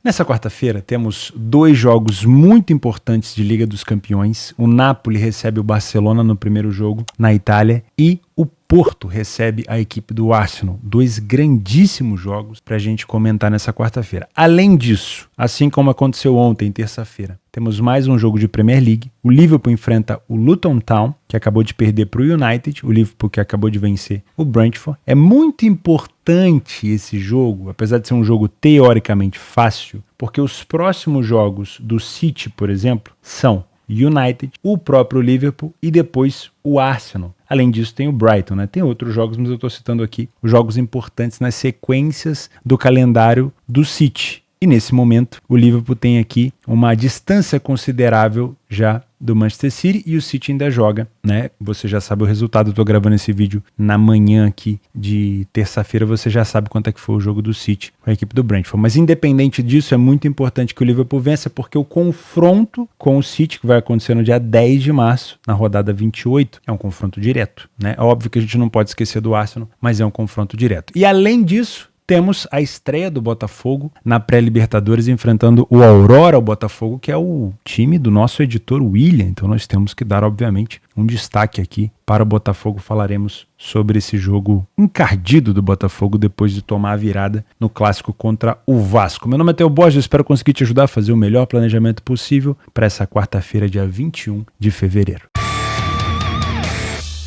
Nessa quarta-feira temos dois jogos muito importantes de Liga dos Campeões. O Napoli recebe o Barcelona no primeiro jogo na Itália e o Porto recebe a equipe do Arsenal. Dois grandíssimos jogos para a gente comentar nessa quarta-feira. Além disso, assim como aconteceu ontem, terça-feira, temos mais um jogo de Premier League. O Liverpool enfrenta o Luton Town, que acabou de perder para o United. O Liverpool que acabou de vencer o Brentford. É muito importante esse jogo, apesar de ser um jogo teoricamente fácil, porque os próximos jogos do City, por exemplo, são United, o próprio Liverpool e depois o Arsenal. Além disso, tem o Brighton, né? Tem outros jogos, mas eu estou citando aqui os jogos importantes nas sequências do calendário do City. E nesse momento, o Liverpool tem aqui uma distância considerável já do Manchester City e o City ainda joga, né? Você já sabe o resultado, eu tô gravando esse vídeo na manhã aqui de terça-feira, você já sabe quanto é que foi o jogo do City com a equipe do Brentford. Mas independente disso, é muito importante que o Liverpool vença, porque o confronto com o City, que vai acontecer no dia 10 de março, na rodada 28, é um confronto direto, né? É óbvio que a gente não pode esquecer do Arsenal, mas é um confronto direto. E além disso, temos a estreia do Botafogo na pré-Libertadores enfrentando o Aurora, o Botafogo, que é o time do nosso editor William. Então nós temos que dar, obviamente, um destaque aqui para o Botafogo. Falaremos sobre esse jogo encardido do Botafogo depois de tomar a virada no clássico contra o Vasco. Meu nome é Theo Borges, eu espero conseguir te ajudar a fazer o melhor planejamento possível para essa quarta-feira, dia 21 de fevereiro.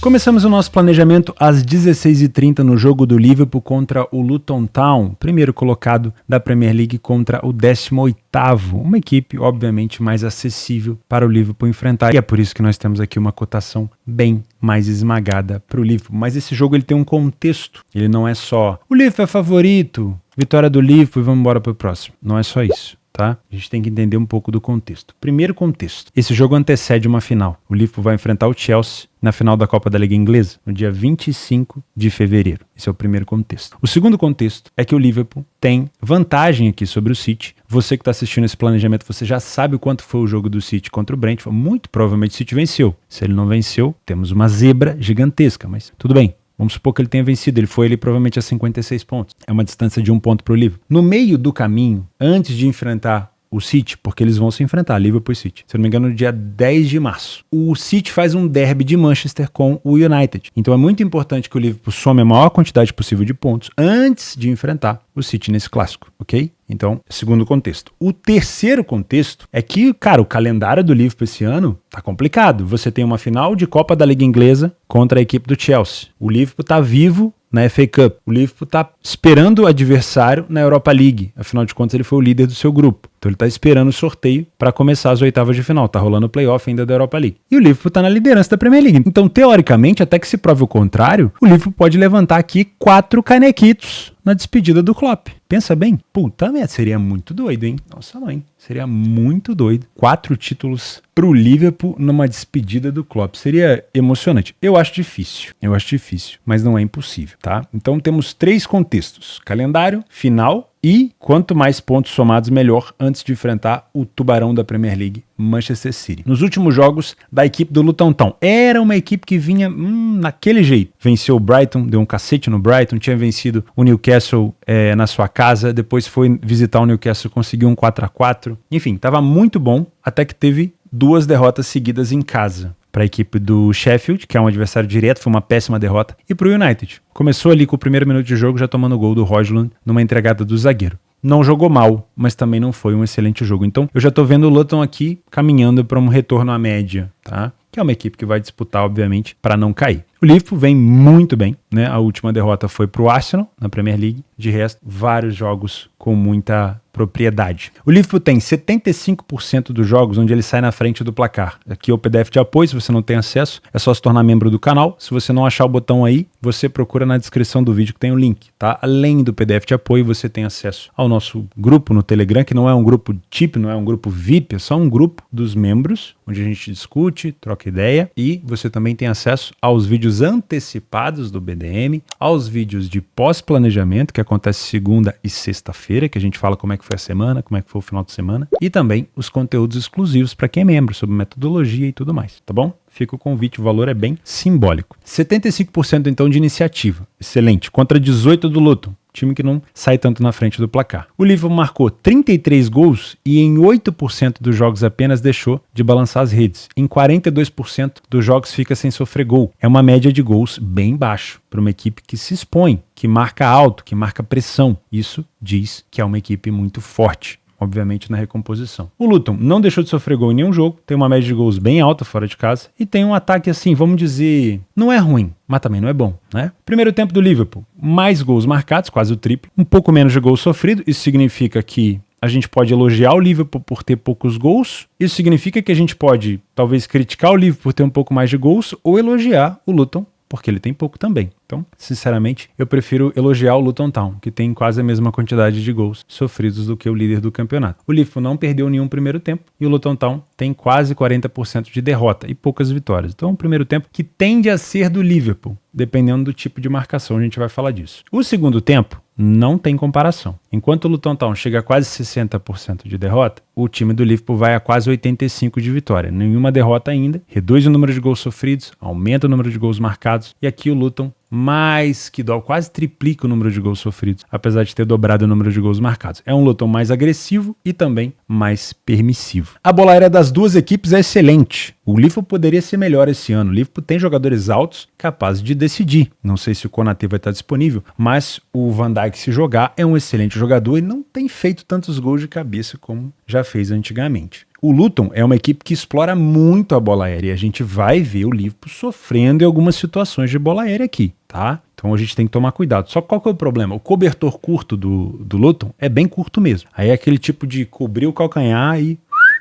Começamos o nosso planejamento às 16h30 no jogo do Liverpool contra o Luton Town, primeiro colocado da Premier League contra o 18º, uma equipe obviamente mais acessível para o Liverpool enfrentar, e é por isso que nós temos aqui uma cotação bem mais esmagada para o Liverpool. Mas esse jogo ele tem um contexto, ele não é só o Liverpool é favorito, vitória do Liverpool e vamos embora para o próximo, não é só isso. Tá? A gente tem que entender um pouco do contexto. Primeiro contexto, esse jogo antecede uma final. O Liverpool vai enfrentar o Chelsea na final da Copa da Liga Inglesa, no dia 25 de fevereiro. Esse é o primeiro contexto. O segundo contexto é que o Liverpool tem vantagem aqui sobre o City. Você que está assistindo esse planejamento, você já sabe o quanto foi o jogo do City contra o Brentford. Muito provavelmente o City venceu. Se ele não venceu, temos uma zebra gigantesca, mas tudo bem. Vamos supor que ele tenha vencido, ele foi ali provavelmente a 56 pontos. É uma distância de 1 ponto para o Liverpool. No meio do caminho, antes de enfrentar o City, porque eles vão se enfrentar, Liverpool e City, se eu não me engano, no dia 10 de março. O City faz um derby de Manchester com o United. Então é muito importante que o Liverpool some a maior quantidade possível de pontos antes de enfrentar o City nesse clássico, ok? Então, segundo contexto. O terceiro contexto é que, cara, o calendário do Liverpool esse ano tá complicado. Você tem uma final de Copa da Liga Inglesa contra a equipe do Chelsea. O Liverpool tá vivo na FA Cup. O Liverpool tá esperando o adversário na Europa League. Afinal de contas, ele foi o líder do seu grupo. Então ele tá esperando o sorteio para começar as oitavas de final. Tá rolando o playoff ainda da Europa League. E o Liverpool tá na liderança da Premier League. Então, teoricamente, até que se prove o contrário, o Liverpool pode levantar aqui 4 canequitos na despedida do Klopp. Pensa bem, puta merda, seria muito doido, hein? Nossa mãe, seria muito doido. 4 títulos pro Liverpool numa despedida do Klopp. Seria emocionante. Eu acho difícil, mas não é impossível, tá? Então temos 3 contextos: calendário, final e quanto mais pontos somados, melhor, antes de enfrentar o tubarão da Premier League, Manchester City. Nos últimos jogos da equipe do Luton Town, era uma equipe que vinha naquele jeito. Venceu o Brighton, deu um cacete no Brighton, tinha vencido o Newcastle na sua casa, depois foi visitar o Newcastle, conseguiu um 4-4. Enfim, estava muito bom, até que teve 2 derrotas seguidas em casa. Para a equipe do Sheffield, que é um adversário direto, foi uma péssima derrota, e para o United. Começou ali com o primeiro minuto de jogo já tomando o gol do Højlund numa entregada do zagueiro. Não jogou mal, mas também não foi um excelente jogo. Então eu já estou vendo o Luton aqui caminhando para um retorno à média, tá? Que é uma equipe que vai disputar, obviamente, para não cair. O Liverpool vem muito bem, né? A última derrota foi para o Arsenal, na Premier League. De resto, vários jogos com muita propriedade. O Liverpool tem 75% dos jogos onde ele sai na frente do placar. Aqui é o PDF de apoio, se você não tem acesso, é só se tornar membro do canal. Se você não achar o botão aí, você procura na descrição do vídeo que tem o link, tá? Além do PDF de apoio, você tem acesso ao nosso grupo no Telegram, que não é um grupo TIP, não é um grupo VIP, é só um grupo dos membros, onde a gente discute, troca ideia, e você também tem acesso aos vídeos antecipados do BDM, aos vídeos de pós-planejamento, que acontece segunda e sexta-feira, que a gente fala como é que foi a semana, como é que foi o final de semana, e também os conteúdos exclusivos para quem é membro, sobre metodologia e tudo mais, tá bom? Fica o convite, o valor é bem simbólico. 75% então de iniciativa, excelente, contra 18% do Luton. time que não sai tanto na frente do placar. O Liverpool marcou 33 gols e em 8% dos jogos apenas deixou de balançar as redes. Em 42% dos jogos fica sem sofrer gol. É uma média de gols bem baixo para uma equipe que se expõe, que marca alto, que marca pressão. Isso diz que é uma equipe muito forte, obviamente na recomposição. O Luton não deixou de sofrer gol em nenhum jogo, tem uma média de gols bem alta fora de casa e tem um ataque assim, vamos dizer, não é ruim, mas também não é bom, né? Primeiro tempo do Liverpool, mais gols marcados, quase o triplo, um pouco menos de gols sofridos, isso significa que a gente pode elogiar o Liverpool por ter poucos gols, isso significa que a gente pode talvez criticar o Liverpool por ter um pouco mais de gols ou elogiar o Luton porque ele tem pouco também. Então, sinceramente, eu prefiro elogiar o Luton Town, que tem quase a mesma quantidade de gols sofridos do que o líder do campeonato. O Liverpool não perdeu nenhum primeiro tempo e o Luton Town tem quase 40% de derrota e poucas vitórias. Então, é um primeiro tempo que tende a ser do Liverpool, dependendo do tipo de marcação, a gente vai falar disso. O segundo tempo não tem comparação. Enquanto o Luton Town chega a quase 60% de derrota, o time do Liverpool vai a quase 85% de vitória. Nenhuma derrota ainda, reduz o número de gols sofridos, aumenta o número de gols marcados, e aqui o Luton mais que quase triplica o número de gols sofridos, apesar de ter dobrado o número de gols marcados. É um Luton mais agressivo e também mais permissivo. A bola aérea das duas equipes é excelente. O Liverpool poderia ser melhor esse ano. O Liverpool tem jogadores altos capazes de decidir. Não sei se o Konaté vai estar disponível, mas o Van Dijk, se jogar, é um excelente jogador e não tem feito tantos gols de cabeça como já fez antigamente. O Luton é uma equipe que explora muito a bola aérea e a gente vai ver o Liverpool sofrendo em algumas situações de bola aérea aqui, tá? Então a gente tem que tomar cuidado. Só que qual que é o problema? O cobertor curto do Luton é bem curto mesmo. Aí é aquele tipo de cobrir o calcanhar e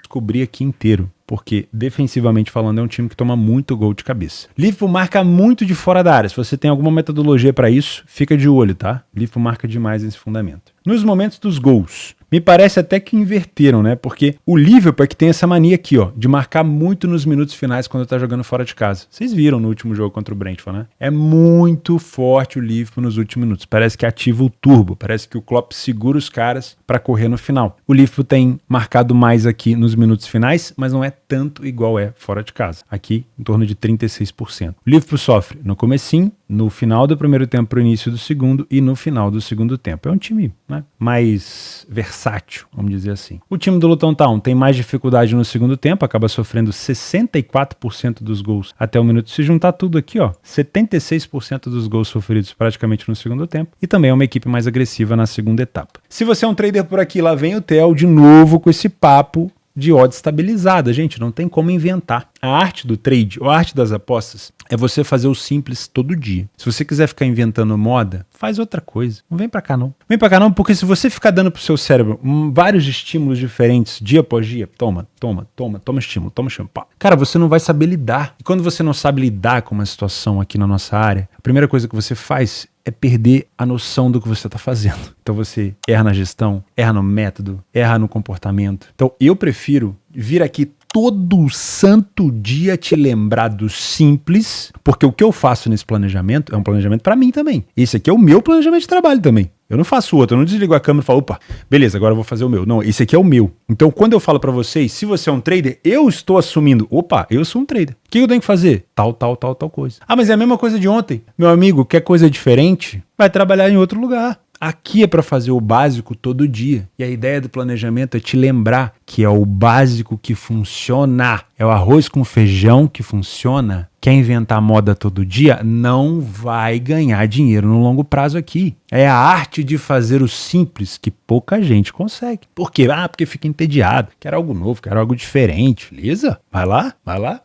cobrir aqui inteiro, porque defensivamente falando é um time que toma muito gol de cabeça. Liverpool marca muito de fora da área. Se você tem alguma metodologia para isso, fica de olho, tá? Liverpool marca demais nesse fundamento. Nos momentos dos gols, me parece até que inverteram, né? Porque o Liverpool é que tem essa mania aqui, ó, de marcar muito nos minutos finais quando tá jogando fora de casa. Vocês viram no último jogo contra o Brentford, né? É muito forte o Liverpool nos últimos minutos. Parece que ativa o turbo, parece que o Klopp segura os caras para correr no final. O Liverpool tem marcado mais aqui nos minutos finais, mas não é tanto igual é fora de casa. Aqui, em torno de 36%. O Liverpool sofre no comecinho, no final do primeiro tempo para o início do segundo e no final do segundo tempo. É um time, né, mais versátil, vamos dizer assim. O time do Luton Town tem mais dificuldade no segundo tempo, acaba sofrendo 64% dos gols até o minuto. Se juntar tudo aqui, ó, 76% dos gols sofridos praticamente no segundo tempo. E também é uma equipe mais agressiva na segunda etapa. Se você é um trader por aqui, lá vem o Theo de novo com esse papo de odds estabilizada. Gente, não tem como inventar. A arte do trade, ou a arte das apostas, é você fazer o simples todo dia. Se você quiser ficar inventando moda, faz outra coisa. Não vem pra cá não. Vem pra cá não, porque se você ficar dando pro seu cérebro vários estímulos diferentes, dia após dia, toma estímulo, pá. Cara, você não vai saber lidar. E quando você não sabe lidar com uma situação aqui na nossa área, a primeira coisa que você faz é perder a noção do que você está fazendo. Então você erra na gestão, erra no método, erra no comportamento. Então eu prefiro vir aqui todo santo dia te lembrar do simples, porque o que eu faço nesse planejamento é um planejamento para mim também. Esse aqui é o meu planejamento de trabalho também. Eu não faço outro, eu não desligo a câmera e falo, opa, beleza, agora eu vou fazer o meu. Não, esse aqui é o meu. Então, quando eu falo para vocês, se você é um trader, eu estou assumindo, opa, eu sou um trader. O que eu tenho que fazer? Tal coisa. Ah, mas é a mesma coisa de ontem. Meu amigo, quer coisa diferente? Vai trabalhar em outro lugar. Aqui é para fazer o básico todo dia. E a ideia do planejamento é te lembrar que é o básico que funciona. É o arroz com feijão que funciona. Quer inventar moda todo dia? Não vai ganhar dinheiro no longo prazo aqui. É a arte de fazer o simples que pouca gente consegue. Por quê? Porque fica entediado. Quero algo novo, quero algo diferente. Beleza? Vai lá.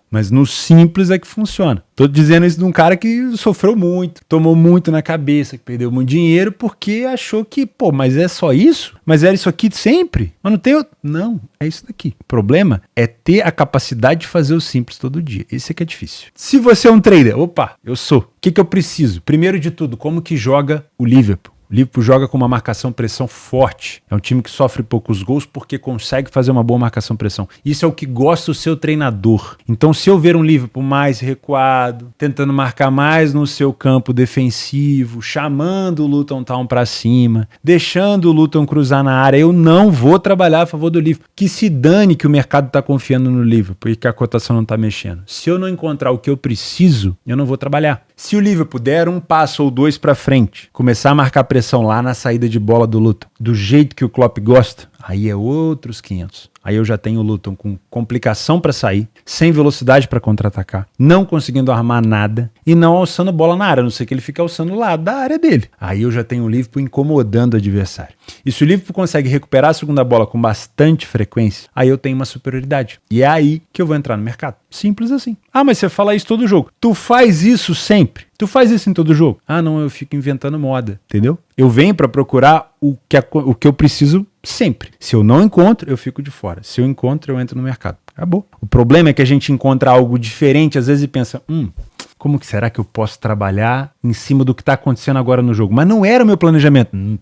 Mas no simples é que funciona. Tô dizendo isso de um cara que sofreu muito, tomou muito na cabeça, que perdeu muito dinheiro porque achou que, mas é só isso? Mas era isso aqui sempre? Mas não tem outro? Não, é isso daqui. O problema é ter a capacidade de fazer o simples todo dia. Esse é que é difícil. Se você é um trader, eu sou. O que eu preciso? Primeiro de tudo, como que joga o Liverpool? O Liverpool joga com uma marcação-pressão forte. É um time que sofre poucos gols porque consegue fazer uma boa marcação-pressão. Isso é o que gosta o seu treinador. Então, se eu ver um Liverpool mais recuado, tentando marcar mais no seu campo defensivo, chamando o Luton Town para cima, deixando o Luton cruzar na área, eu não vou trabalhar a favor do Liverpool. Que se dane que o mercado está confiando no Liverpool e que a cotação não está mexendo. Se eu não encontrar o que eu preciso, eu não vou trabalhar. Se o Liverpool der um passo ou dois pra frente, começar a marcar pressão lá na saída de bola do Luton, do jeito que o Klopp gosta, aí é outros 500. Aí eu já tenho o Luton com complicação para sair, sem velocidade para contra-atacar, não conseguindo armar nada e não alçando bola na área, a não ser que ele fique alçando lá da área dele. Aí eu já tenho o Liverpool incomodando o adversário. E se o Liverpool consegue recuperar a segunda bola com bastante frequência, aí eu tenho uma superioridade. E é aí que eu vou entrar no mercado. Simples assim. Ah, mas você fala isso todo jogo. Tu faz isso sempre? Tu faz isso em todo jogo? Ah, não, eu fico inventando moda, entendeu? Eu venho para procurar o que eu preciso sempre. Se eu não encontro, eu fico de fora. Se eu encontro, eu entro no mercado. Acabou. O problema é que a gente encontra algo diferente, às vezes, e pensa, como que será que eu posso trabalhar em cima do que está acontecendo agora no jogo? Mas não era o meu planejamento. Não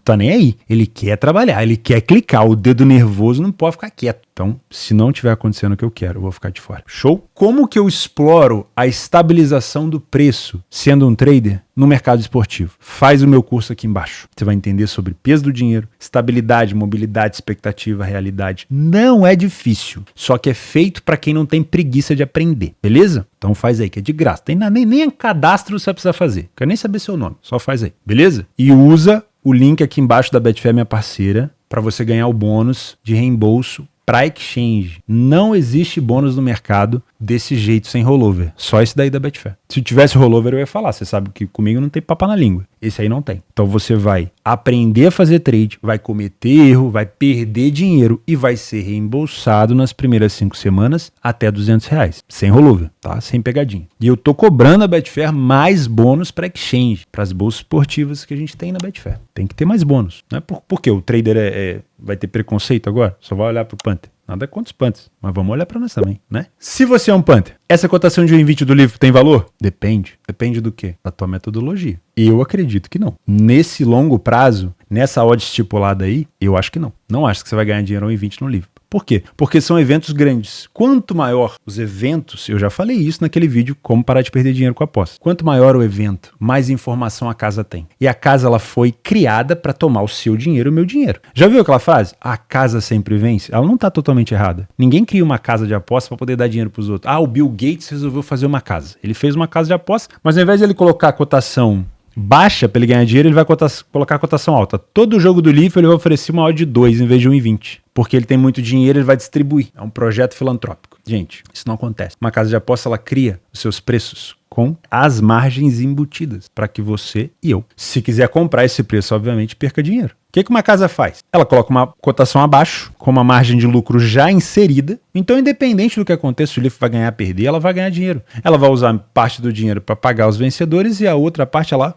tá nem aí. Ele quer trabalhar, ele quer clicar. O dedo nervoso não pode ficar quieto. Então, se não estiver acontecendo o que eu quero, eu vou ficar de fora. Show? Como que eu exploro a estabilização do preço sendo um trader no mercado esportivo? Faz o meu curso aqui embaixo. Você vai entender sobre peso do dinheiro, estabilidade, mobilidade, expectativa, realidade. Não é difícil, só que é feito para quem não tem preguiça de aprender, beleza? Então faz aí, que é de graça. Nem cadastro você vai precisar fazer. Quero nem saber seu nome, só faz aí, beleza? E usa o link aqui embaixo da Betfair, minha parceira, para você ganhar o bônus de reembolso para exchange. Não existe bônus no mercado desse jeito sem rollover. Só esse daí da Betfair. Se tivesse rollover eu ia falar. Você sabe que comigo não tem papo na língua. Esse aí não tem. Então você vai aprender a fazer trade, vai cometer erro, vai perder dinheiro e vai ser reembolsado nas primeiras 5 semanas até R$200. Sem rollover, tá? Sem pegadinha. E eu tô cobrando a Betfair mais bônus para exchange, para as bolsas esportivas que a gente tem na Betfair. Tem que ter mais bônus. Não é por quê? O trader vai ter preconceito agora? Só vai olhar pro Panther. Nada contra os Panthers, mas vamos olhar para nós também, né? Se você é um Panther, essa cotação de 1,20 do livro tem valor? Depende. Depende do quê? Da tua metodologia. Eu acredito que não. Nesse longo prazo, nessa odd estipulada aí, eu acho que não. Não acho que você vai ganhar dinheiro a 1,20 no livro. Por quê? Porque são eventos grandes. Quanto maior os eventos, eu já falei isso naquele vídeo, como parar de perder dinheiro com a aposta. Quanto maior o evento, mais informação a casa tem. E a casa ela foi criada para tomar o seu dinheiro, o meu dinheiro. Já viu aquela frase? A casa sempre vence? Ela não está totalmente errada. Ninguém cria uma casa de aposta para poder dar dinheiro para os outros. Ah, o Bill Gates resolveu fazer uma casa. Ele fez uma casa de aposta, mas ao invés de ele colocar a cotação baixa para ele ganhar dinheiro, ele vai colocar a cotação alta. Todo jogo do Leaf ele vai oferecer uma odd de 2 em vez de 1,20. Porque ele tem muito dinheiro, ele vai distribuir. É um projeto filantrópico. Gente, isso não acontece. Uma casa de aposta, ela cria os seus preços com as margens embutidas para que você e eu, se quiser comprar esse preço, obviamente, perca dinheiro. O que uma casa faz? Ela coloca uma cotação abaixo, com uma margem de lucro já inserida. Então, independente do que aconteça, se o livro vai ganhar ou perder, ela vai ganhar dinheiro. Ela vai usar parte do dinheiro para pagar os vencedores e a outra parte ela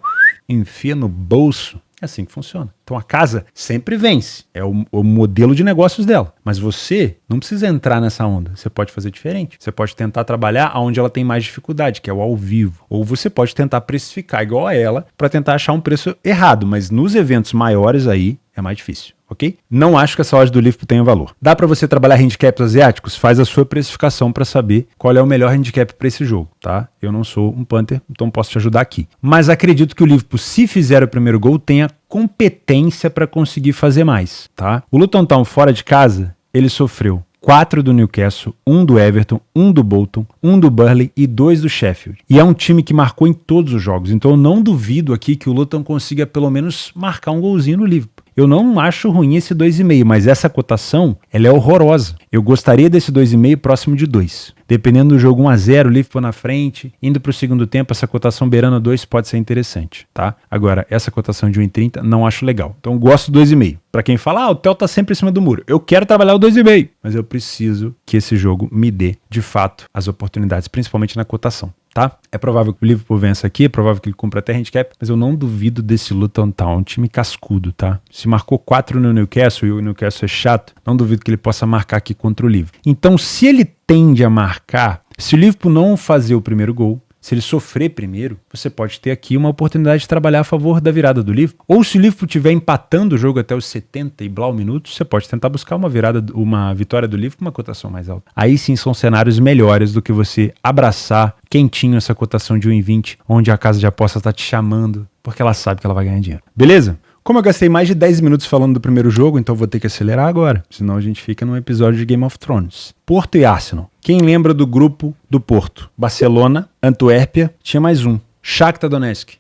enfia no bolso. É assim que funciona. Então a casa sempre vence. É o modelo de negócios dela. Mas você não precisa entrar nessa onda. Você pode fazer diferente. Você pode tentar trabalhar onde ela tem mais dificuldade, que é o ao vivo. Ou você pode tentar precificar igual a ela para tentar achar um preço errado. Mas nos eventos maiores aí é mais difícil. Ok? Não acho que essa odd do Liverpool tenha valor. Dá para você trabalhar handicaps asiáticos? Faz a sua precificação para saber qual é o melhor handicap para esse jogo, tá? Eu não sou um Panther, então posso te ajudar aqui. Mas acredito que o Liverpool, se fizer o primeiro gol, tenha competência para conseguir fazer mais, tá? O Luton Town fora de casa, ele sofreu 4 do Newcastle, 1 do Everton, 1 do Bolton, 1 do Burnley e 2 do Sheffield. E é um time que marcou em todos os jogos, então eu não duvido aqui que o Luton consiga pelo menos marcar um golzinho no Liverpool. Eu não acho ruim esse 2,5, mas essa cotação, ela é horrorosa. Eu gostaria desse 2,5 próximo de 2. Dependendo do jogo 1-0, o Liverpool na frente, indo para o segundo tempo, essa cotação beirando 2 pode ser interessante, tá? Agora, essa cotação de 1,30 não acho legal. Então, gosto do 2,5. Para quem fala, o Theo tá sempre em cima do muro. Eu quero trabalhar o 2,5, mas eu preciso que esse jogo me dê, de fato, as oportunidades, principalmente na cotação. Tá? É provável que o Liverpool vença aqui, é provável que ele cumpra até handicap, mas eu não duvido desse Luton Town, um time cascudo, tá? Se marcou 4 no Newcastle e o Newcastle é chato, não duvido que ele possa marcar aqui contra o Liverpool. Então, se ele tende a marcar, se o Liverpool não fazer o primeiro gol, se ele sofrer primeiro, você pode ter aqui uma oportunidade de trabalhar a favor da virada do Liverpool. Ou se o Liverpool estiver empatando o jogo até os 70 e blau minutos, você pode tentar buscar uma vitória do Liverpool com uma cotação mais alta. Aí sim são cenários melhores do que você abraçar quentinho essa cotação de 1,20, onde a casa de aposta está te chamando, porque ela sabe que ela vai ganhar dinheiro. Beleza? Como eu gastei mais de 10 minutos falando do primeiro jogo, então vou ter que acelerar agora, senão a gente fica num episódio de Game of Thrones. Porto e Arsenal. Quem lembra do grupo do Porto? Barcelona, Antuérpia, tinha mais um. Shakhtar Donetsk.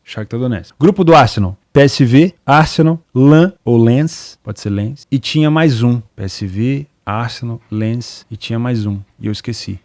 Grupo do Arsenal. PSV, Arsenal, Lens, pode ser Lens, e tinha mais um. PSV, Arsenal, Lens, e tinha mais um. E eu esqueci.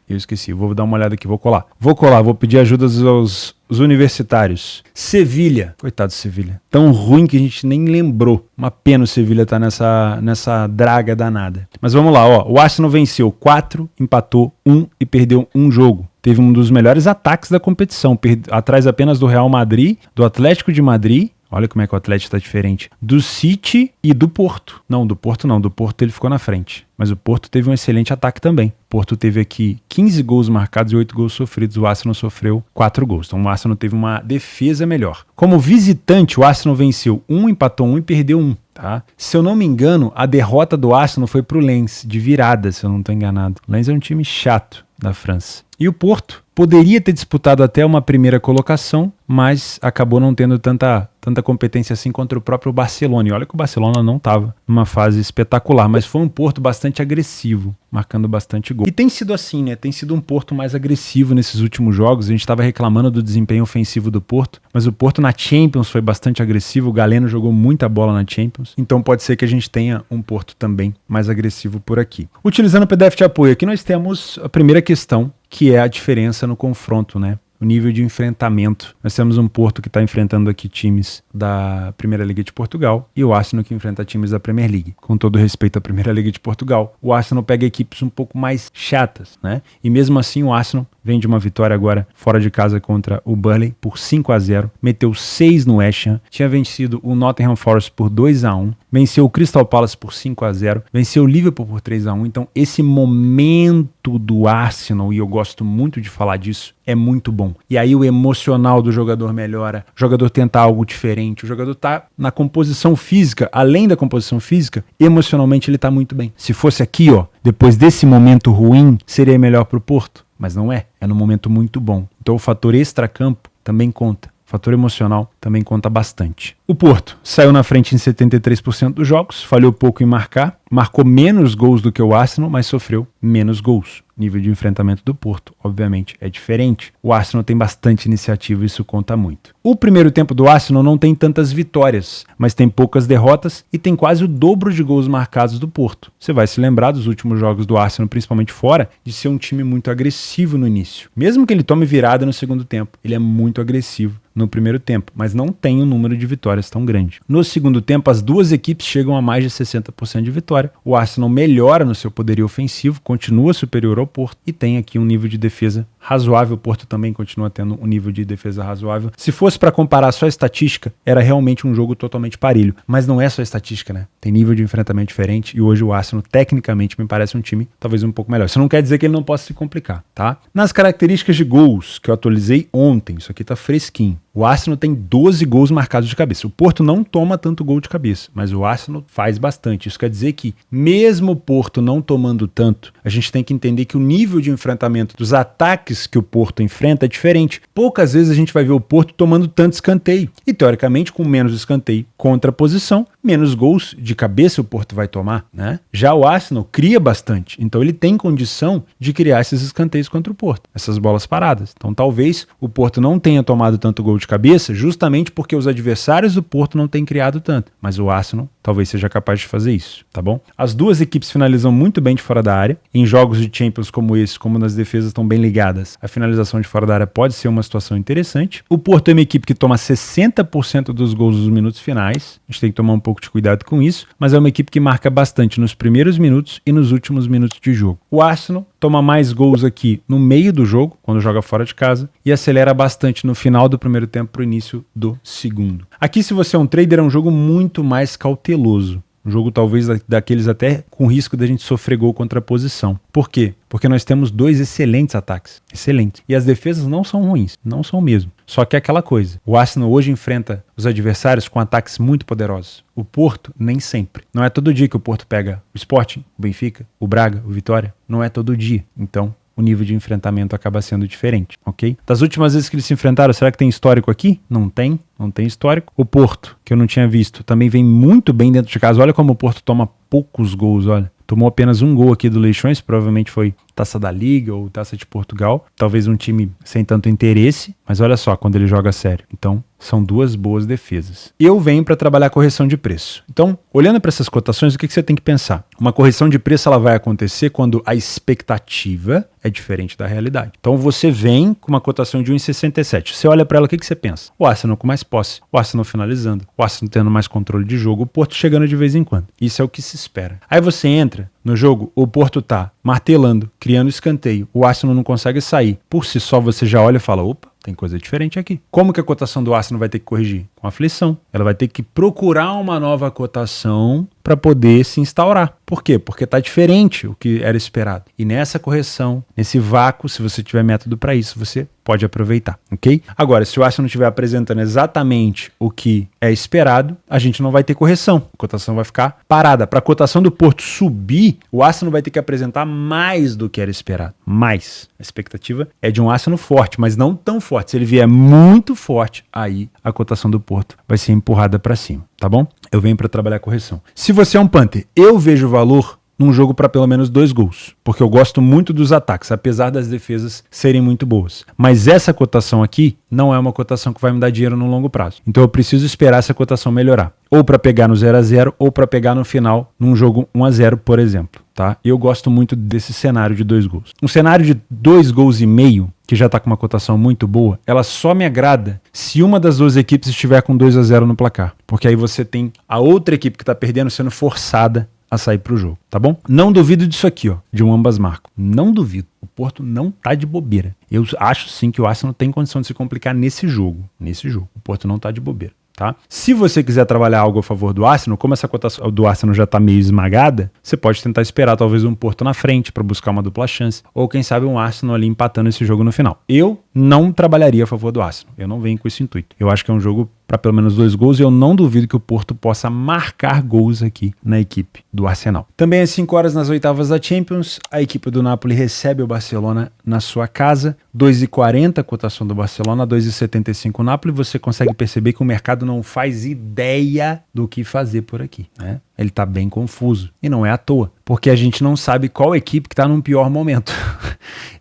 Vou dar uma olhada aqui, vou colar. Vou pedir ajuda aos universitários. Sevilha. Coitado do Sevilha. Tão ruim que a gente nem lembrou. Uma pena o Sevilha estar nessa draga danada. Mas vamos lá, ó. O Arsenal venceu 4, empatou 1 e perdeu um jogo. Teve um dos melhores ataques da competição, atrás apenas do Real Madrid, do Atlético de Madrid. Olha como é que o Atlético está diferente. Do City e do Porto. Não, do Porto não. Do Porto ele ficou na frente. Mas o Porto teve um excelente ataque também. O Porto teve aqui 15 gols marcados e 8 gols sofridos. O Arsenal sofreu 4 gols. Então o Arsenal teve uma defesa melhor. Como visitante, o Arsenal venceu 1, empatou 1 e perdeu 1. Tá? Se eu não me engano, a derrota do Arsenal foi pro Lens, de virada, se eu não estou enganado. O Lens é um time chato da França. E o Porto poderia ter disputado até uma primeira colocação, mas acabou não tendo tanta competência assim contra o próprio Barcelona. E olha que o Barcelona não estava numa fase espetacular, mas foi um Porto bastante agressivo, marcando bastante gol. E tem sido assim, né? Tem sido um Porto mais agressivo nesses últimos jogos. A gente estava reclamando do desempenho ofensivo do Porto, mas o Porto na Champions foi bastante agressivo. O Galeno jogou muita bola na Champions, então pode ser que a gente tenha um Porto também mais agressivo por aqui. Utilizando o PDF de apoio, aqui nós temos a primeira questão, que é a diferença no confronto, né? O nível de enfrentamento. Nós temos um Porto que está enfrentando aqui times da Primeira Liga de Portugal e o Arsenal que enfrenta times da Premier League. Com todo respeito à Primeira Liga de Portugal, o Arsenal pega equipes um pouco mais chatas, né? E mesmo assim o Arsenal vem de uma vitória agora fora de casa contra o Burnley por 5-0, meteu 6 no West Ham, tinha vencido o Nottingham Forest por 2-1, venceu o Crystal Palace por 5-0, venceu o Liverpool por 3-1. Então esse momento do Arsenal, e eu gosto muito de falar disso, é muito bom. E aí o emocional do jogador melhora, o jogador tenta algo diferente, o jogador tá na composição física, além da composição física, emocionalmente ele tá muito bem. Se fosse aqui, ó, depois desse momento ruim, seria melhor pro Porto, mas não é. É num momento muito bom. Então o fator extracampo também conta. O fator emocional também conta bastante. O Porto saiu na frente em 73% dos jogos, falhou pouco em marcar, marcou menos gols do que o Arsenal, mas sofreu menos gols. O nível de enfrentamento do Porto, obviamente, é diferente. O Arsenal tem bastante iniciativa e isso conta muito. O primeiro tempo do Arsenal não tem tantas vitórias, mas tem poucas derrotas e tem quase o dobro de gols marcados do Porto. Você vai se lembrar dos últimos jogos do Arsenal, principalmente fora, de ser um time muito agressivo no início. Mesmo que ele tome virada no segundo tempo, ele é muito agressivo no primeiro tempo, mas não tem um número de vitórias tão grande. No segundo tempo, as duas equipes chegam a mais de 60% de vitória. O Arsenal melhora no seu poderio ofensivo, continua superior ao Porto e tem aqui um nível de defesa razoável. O Porto também continua tendo um nível de defesa razoável. Se fosse para comparar só a estatística, era realmente um jogo totalmente parelho. Mas não é só estatística, né? Tem nível de enfrentamento diferente e hoje o Arsenal, tecnicamente, me parece um time talvez um pouco melhor. Isso não quer dizer que ele não possa se complicar, tá? Nas características de gols, que eu atualizei ontem, isso aqui tá fresquinho. O Arsenal tem 12 gols marcados de cabeça. O Porto não toma tanto gol de cabeça, mas o Arsenal faz bastante. Isso quer dizer que, mesmo o Porto não tomando tanto, a gente tem que entender que o nível de enfrentamento dos ataques que o Porto enfrenta é diferente. Poucas vezes a gente vai ver o Porto tomando tanto escanteio. E, teoricamente, com menos escanteio contra a posição, menos gols de cabeça o Porto vai tomar, né? Já o Arsenal cria bastante, então ele tem condição de criar esses escanteios contra o Porto, essas bolas paradas. Então talvez o Porto não tenha tomado tanto gol de cabeça justamente porque os adversários do Porto não têm criado tanto, mas o Arsenal talvez seja capaz de fazer isso, tá bom? As duas equipes finalizam muito bem de fora da área. Em jogos de Champions como esse, como nas defesas estão bem ligadas, a finalização de fora da área pode ser uma situação interessante. O Porto é uma equipe que toma 60% dos gols nos minutos finais. A gente tem que tomar um pouco de cuidado com isso, mas é uma equipe que marca bastante nos primeiros minutos e nos últimos minutos de jogo. O Arsenal toma mais gols aqui no meio do jogo, quando joga fora de casa, e acelera bastante no final do primeiro tempo para o início do segundo. Aqui, se você é um trader, é um jogo muito mais cauteloso. Um jogo talvez daqueles até com risco da gente sofrer gol contra a posição. Por quê? Porque nós temos dois excelentes ataques. Excelentes. E as defesas não são ruins. Não são mesmo. Só que é aquela coisa. O Arsenal hoje enfrenta os adversários com ataques muito poderosos. O Porto, nem sempre. Não é todo dia que o Porto pega o Sporting, o Benfica, o Braga, o Vitória. Não é todo dia. Então, o nível de enfrentamento acaba sendo diferente, ok? Das últimas vezes que eles se enfrentaram, será que tem histórico aqui? Não tem histórico. O Porto, que eu não tinha visto, também vem muito bem dentro de casa. Olha como o Porto toma poucos gols, olha. Tomou apenas um gol aqui do Leixões, provavelmente foi Taça da Liga ou Taça de Portugal. Talvez um time sem tanto interesse, mas olha só quando ele joga sério. Então, são duas boas defesas. Eu venho para trabalhar correção de preço. Então, olhando para essas cotações, o que você tem que pensar? Uma correção de preço ela vai acontecer quando a expectativa é diferente da realidade. Então, você vem com uma cotação de 1,67. Você olha para ela, o que você pensa? O Arsenal com mais posse, o Arsenal finalizando, o Arsenal tendo mais controle de jogo, o Porto chegando de vez em quando. Isso é o que se espera. Aí você entra no jogo, o Porto tá martelando, criando escanteio, o Arsenal não consegue sair. Por si só, você já olha e fala, opa, tem coisa diferente aqui. Como que a cotação do Arsenal vai ter que corrigir? Com aflição. Ela vai ter que procurar uma nova cotação para poder se instaurar. Por quê? Porque está diferente o que era esperado. E nessa correção, nesse vácuo, se você tiver método para isso, você pode aproveitar, ok? Agora, se o Arsenal não estiver apresentando exatamente o que é esperado, a gente não vai ter correção. A cotação vai ficar parada. Para a cotação do Porto subir, o Arsenal vai ter que apresentar mais do que era esperado. Mais. A expectativa é de um Arsenal forte, mas não tão forte. Se ele vier muito forte, aí a cotação do Porto vai ser empurrada para cima, tá bom? Eu venho para trabalhar correção. Se você é um punter, eu vejo valor num jogo para pelo menos 2 gols, porque eu gosto muito dos ataques, apesar das defesas serem muito boas. Mas essa cotação aqui não é uma cotação que vai me dar dinheiro no longo prazo. Então eu preciso esperar essa cotação melhorar, ou para pegar no 0-0, ou para pegar no final num jogo 1-0, por exemplo. Tá? Eu gosto muito desse cenário de 2 gols. Um cenário de 2 gols e meio, que já está com uma cotação muito boa, ela só me agrada se uma das duas equipes estiver com 2-0 no placar. Porque aí você tem a outra equipe que está perdendo sendo forçada a sair para o jogo, tá bom? Não duvido disso aqui, ó, de um ambas marcam. Não duvido. O Porto não tá de bobeira. Eu acho sim que o Arsenal tem condição de se complicar nesse jogo. Nesse jogo. O Porto não tá de bobeira. Tá? Se você quiser trabalhar algo a favor do Arsenal, como essa cotação do Arsenal já está meio esmagada, você pode tentar esperar talvez um Porto na frente para buscar uma dupla chance, ou quem sabe um Arsenal ali empatando esse jogo no final. Eu não trabalharia a favor do Arsenal, eu não venho com esse intuito. Eu acho que é um jogo para pelo menos 2 gols e eu não duvido que o Porto possa marcar gols aqui na equipe do Arsenal. Também às 5 horas nas oitavas da Champions, a equipe do Napoli recebe o Barcelona na sua casa, 2,40 a cotação do Barcelona, 2,75 o Napoli. Você consegue perceber que o mercado não faz ideia do que fazer por aqui, né? Ele tá bem confuso. E não é à toa, porque a gente não sabe qual equipe que tá num pior momento.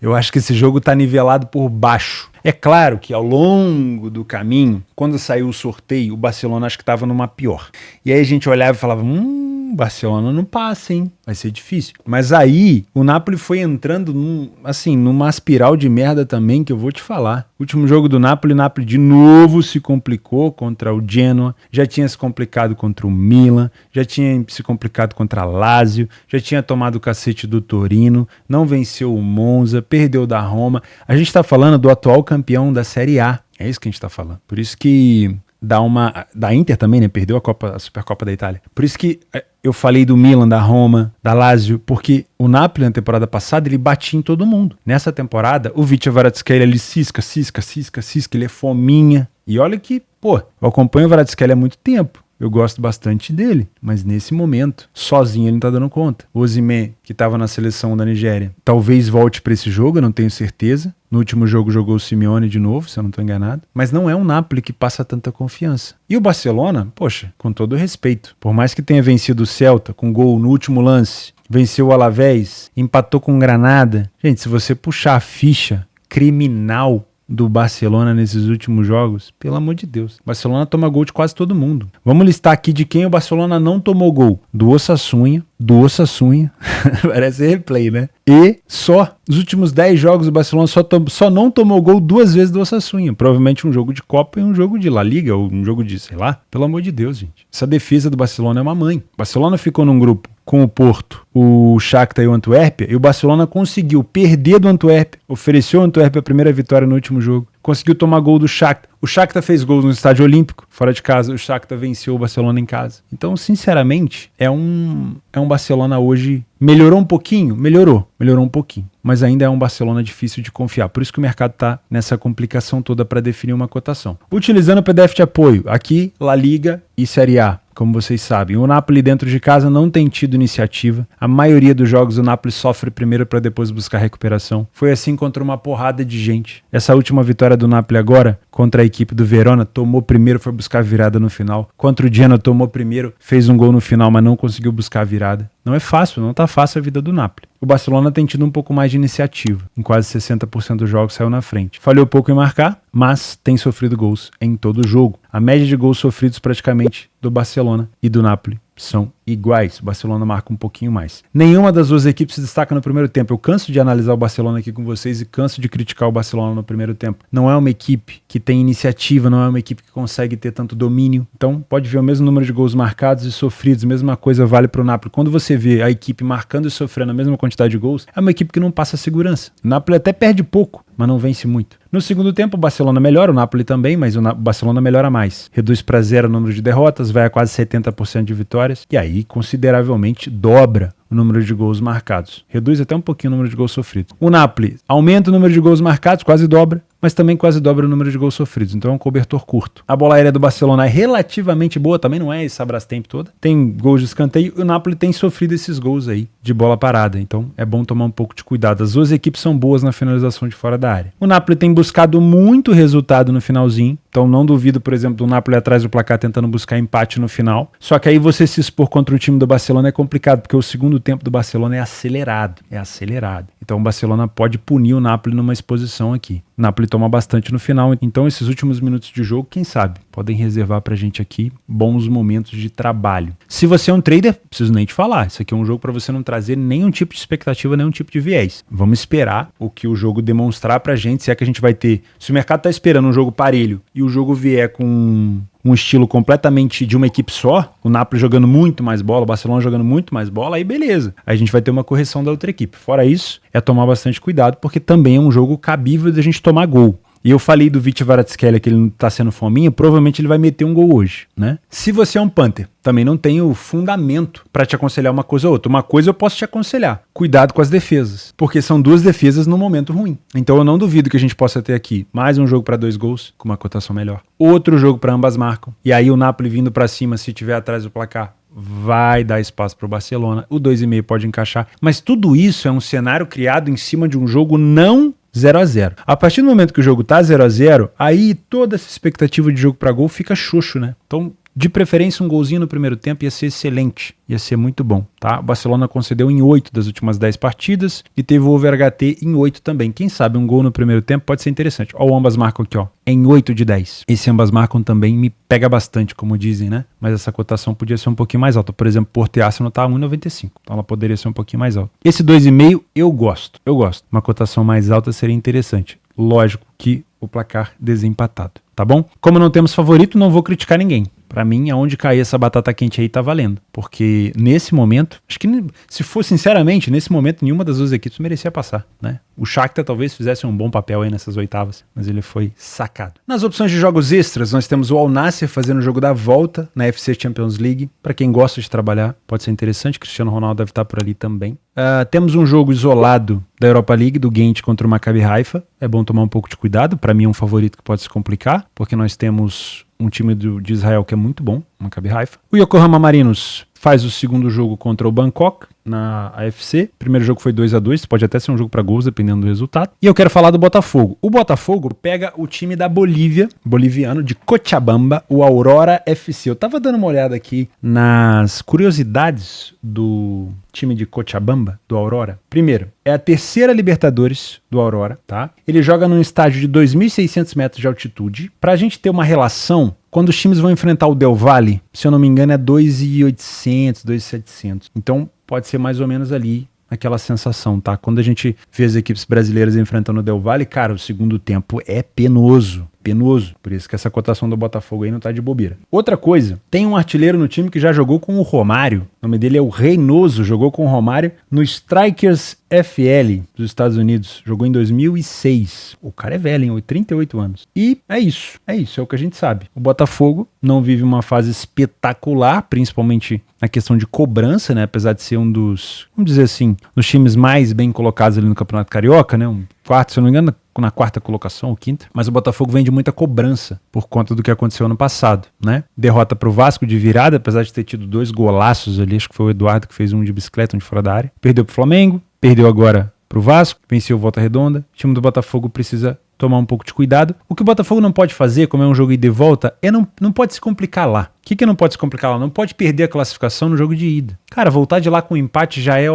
Eu acho que esse jogo tá nivelado por baixo. É claro que ao longo do caminho, quando saiu o sorteio, o Barcelona acho que estava numa pior. E aí a gente olhava e falava, Barcelona não passa, hein? Vai ser difícil. Mas aí o Napoli foi entrando numa espiral de merda também, que eu vou te falar. O último jogo do Napoli, o Napoli de novo se complicou contra o Genoa, já tinha se complicado contra o Milan, já tinha se complicado contra a Lazio, já tinha tomado o cacete do Torino, não venceu o Monza, perdeu da Roma. A gente está falando do atual campeão da Série A. É isso que a gente está falando. Por isso que da Inter também, né? Perdeu a Supercopa da Itália. Por isso que eu falei do Milan, da Roma, da Lazio, porque o Napoli na temporada passada ele batia em todo mundo. Nessa temporada, o Vitor Kvaratskhelia ele cisca, ele é fominha. E olha que, eu acompanho o Kvaratskhelia há muito tempo. Eu gosto bastante dele, mas nesse momento, sozinho ele não tá dando conta. O Osimhen, que estava na seleção da Nigéria, talvez volte para esse jogo, eu não tenho certeza. No último jogo jogou o Simeone de novo, se eu não estou enganado. Mas não é um Napoli que passa tanta confiança. E o Barcelona, com todo respeito, por mais que tenha vencido o Celta com gol no último lance, venceu o Alavés, empatou com o Granada. Gente, se você puxar a ficha criminal do Barcelona nesses últimos jogos, pelo amor de Deus. O Barcelona toma gol de quase todo mundo. Vamos listar aqui de quem o Barcelona não tomou gol. Do Osasuna, parece replay, né? E só nos últimos 10 jogos o Barcelona só não tomou gol 2 vezes do Osasuna. Provavelmente um jogo de Copa e um jogo de La Liga, ou um jogo de, sei lá. Pelo amor de Deus, gente. Essa defesa do Barcelona é uma mãe. O Barcelona ficou num grupo com o Porto, o Shakhtar e o Antuérpia, e o Barcelona conseguiu perder do Antuérpia, ofereceu ao Antuérpia a primeira vitória no último jogo, conseguiu tomar gol do Shakhtar. O Shakhtar fez gols no Estádio Olímpico, fora de casa, o Shakhtar venceu o Barcelona em casa. Então, sinceramente, é um Barcelona hoje, melhorou um pouquinho? Melhorou um pouquinho, mas ainda é um Barcelona difícil de confiar, por isso que o mercado está nessa complicação toda para definir uma cotação. Utilizando o PDF de apoio, aqui, La Liga e Série A. Como vocês sabem, o Napoli dentro de casa não tem tido iniciativa. A maioria dos jogos o Napoli sofre primeiro para depois buscar recuperação. Foi assim contra uma porrada de gente. Essa última vitória do Napoli agora, contra a equipe do Verona, tomou primeiro, foi buscar a virada no final. Contra o Genoa tomou primeiro, fez um gol no final, mas não conseguiu buscar a virada. Não é fácil, não tá fácil a vida do Napoli. O Barcelona tem tido um pouco mais de iniciativa. Em quase 60% dos jogos saiu na frente. Falhou pouco em marcar, mas tem sofrido gols em todo o jogo. A média de gols sofridos praticamente do Barcelona e do Napoli são iguais. O Barcelona marca um pouquinho mais. Nenhuma das duas equipes se destaca no primeiro tempo. Eu canso de analisar o Barcelona aqui com vocês e canso de criticar o Barcelona no primeiro tempo. Não é uma equipe que tem iniciativa, não é uma equipe que consegue ter tanto domínio. Então pode ver o mesmo número de gols marcados e sofridos. Mesma coisa vale para o Napoli. Quando você vê a equipe marcando e sofrendo a mesma quantidade de gols, é uma equipe que não passa segurança. O Napoli até perde pouco, mas não vence muito. No segundo tempo, o Barcelona melhora, o Napoli também, mas o Barcelona melhora mais. Reduz para 0 o número de derrotas, vai a quase 70% de vitórias, e aí consideravelmente dobra o número de gols marcados. Reduz até um pouquinho o número de gols sofridos. O Napoli aumenta o número de gols marcados, quase dobra, mas também quase dobra o número de gols sofridos. Então é um cobertor curto. A bola aérea do Barcelona é relativamente boa, também não é essa Brastemp toda. Tem gols de escanteio e o Napoli tem sofrido esses gols aí de bola parada. Então é bom tomar um pouco de cuidado. As duas equipes são boas na finalização de fora da área. O Napoli tem buscado muito resultado no finalzinho. Então não duvido, por exemplo, do Napoli atrás do placar tentando buscar empate no final. Só que aí você se expor contra o time do Barcelona é complicado, porque o segundo tempo do Barcelona é acelerado. É acelerado. Então o Barcelona pode punir o Napoli numa exposição aqui. O Napoli toma bastante no final, então esses últimos minutos de jogo, quem sabe, podem reservar pra gente aqui bons momentos de trabalho. Se você é um trader, preciso nem te falar, isso aqui é um jogo para você não trazer nenhum tipo de expectativa, nenhum tipo de viés. Vamos esperar o que o jogo demonstrar pra gente, se é que a gente vai ter, se o mercado tá esperando um jogo parelho e o jogo vier com um estilo completamente de uma equipe só, o Napoli jogando muito mais bola, o Barcelona jogando muito mais bola, aí beleza. Aí a gente vai ter uma correção da outra equipe. Fora isso, é tomar bastante cuidado, porque também é um jogo cabível de a gente tomar gol. E eu falei do Vítor Kvaratskhelia que ele não tá sendo fominha, provavelmente ele vai meter um gol hoje, né? Se você é um punter, também não tenho fundamento para te aconselhar uma coisa ou outra. Uma coisa eu posso te aconselhar, cuidado com as defesas, porque são duas defesas num momento ruim. Então eu não duvido que a gente possa ter aqui mais um jogo para 2 gols, com uma cotação melhor. Outro jogo para ambas marcam. E aí o Napoli vindo para cima, se tiver atrás do placar, vai dar espaço para o Barcelona. O 2,5 pode encaixar. Mas tudo isso é um cenário criado em cima de um jogo não 0-0. A partir do momento que o jogo tá 0-0, aí toda essa expectativa de jogo para gol fica xoxo, né? Então, de preferência, um golzinho no primeiro tempo ia ser excelente, ia ser muito bom, tá? O Barcelona concedeu em 8 das últimas 10 partidas e teve o over HT em 8 também. Quem sabe um gol no primeiro tempo pode ser interessante. Ó, o ambas marcam aqui, ó, em 8 de 10. Esse ambas marcam também me pega bastante, como dizem, né? Mas essa cotação podia ser um pouquinho mais alta. Por exemplo, Porto e Arsenal tá 1,95, então ela poderia ser um pouquinho mais alta. Esse 2,5 eu gosto. Uma cotação mais alta seria interessante. Lógico que o placar desempatado, tá bom? Como não temos favorito, não vou criticar ninguém. Pra mim, aonde cair essa batata quente aí tá valendo. Porque nesse momento, acho que se for sinceramente, nesse momento nenhuma das duas equipes merecia passar, né? O Shakhtar talvez fizesse um bom papel aí nessas oitavas, mas ele foi sacado. Nas opções de jogos extras, nós temos o Al Nassr fazendo o jogo da volta na FC Champions League. Pra quem gosta de trabalhar, pode ser interessante. Cristiano Ronaldo deve estar por ali também. Temos um jogo isolado da Europa League, do Ghent contra o Maccabi Haifa. É bom tomar um pouco de cuidado. Pra mim é um favorito que pode se complicar, porque nós temos um time de Israel que é muito bom, o Maccabi Haifa. O Yokohama Marinos faz o segundo jogo contra o Bangkok na AFC. O primeiro jogo foi 2-2, pode até ser um jogo para gols, dependendo do resultado. E eu quero falar do Botafogo. O Botafogo pega o time da Bolívia, boliviano, de Cochabamba, o Aurora FC. Eu tava dando uma olhada aqui nas curiosidades do time de Cochabamba, do Aurora. Primeiro, é a terceira Libertadores do Aurora, tá? Ele joga num estádio de 2.600 metros de altitude. Pra gente ter uma relação, quando os times vão enfrentar o Del Valle, se eu não me engano é 2.800, 2.700. Então pode ser mais ou menos ali aquela sensação, tá? Quando a gente vê as equipes brasileiras enfrentando o Del Valle, cara, o segundo tempo é penoso. Por isso que essa cotação do Botafogo aí não tá de bobeira. Outra coisa, tem um artilheiro no time que já jogou com o Romário. O nome dele é o Reynoso, jogou com o Romário no Strikers FL dos Estados Unidos. Jogou em 2006. O cara é velho, hein? 38 anos. E é isso, é o que a gente sabe. O Botafogo não vive uma fase espetacular, principalmente na questão de cobrança, né? Apesar de ser um dos, vamos dizer assim, dos times mais bem colocados ali no Campeonato Carioca, né? Um quarto, se eu não me engano, na quarta colocação ou quinta, mas o Botafogo vem de muita cobrança por conta do que aconteceu ano passado, né? Derrota pro Vasco de virada, apesar de ter tido 2 golaços ali, acho que foi o Eduardo que fez um de bicicleta, um de fora da área. Perdeu pro Flamengo, perdeu agora pro Vasco, venceu o Volta Redonda. O time do Botafogo precisa tomar um pouco de cuidado. O que o Botafogo não pode fazer, como é um jogo ida e volta, não pode se complicar lá. O que não pode se complicar lá? Não pode perder a classificação no jogo de ida. Cara, voltar de lá com um empate já é,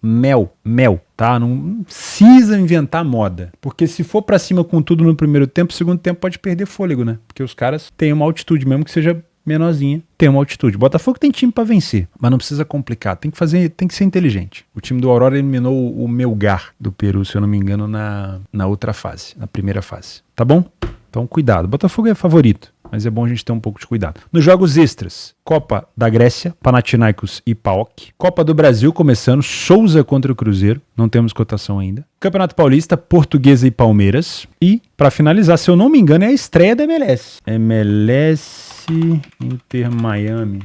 mel, tá? Não precisa inventar moda. Porque se for pra cima com tudo no primeiro tempo, o segundo tempo pode perder fôlego, né? Porque os caras têm uma altitude, mesmo que seja menorzinha, tem uma altitude. Botafogo tem time pra vencer, mas não precisa complicar. Tem que ser inteligente. O time do Aurora eliminou o Melgar do Peru, se eu não me engano, na outra fase, na primeira fase. Tá bom? Então, cuidado. Botafogo é favorito, mas é bom a gente ter um pouco de cuidado. Nos jogos extras, Copa da Grécia, Panathinaikos e PAOK. Copa do Brasil começando, Souza contra o Cruzeiro, não temos cotação ainda. Campeonato Paulista, Portuguesa e Palmeiras. E, para finalizar, se eu não me engano, é a estreia da MLS. MLS Inter Miami.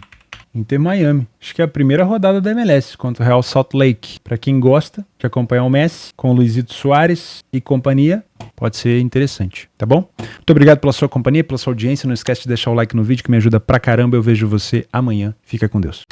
Acho que é a primeira rodada da MLS contra o Real Salt Lake. Para quem gosta de acompanhar o Messi com o Luizito Soares e companhia, pode ser interessante, tá bom? Muito obrigado pela sua companhia, pela sua audiência. Não esquece de deixar o like no vídeo que me ajuda pra caramba. Eu vejo você amanhã. Fica com Deus.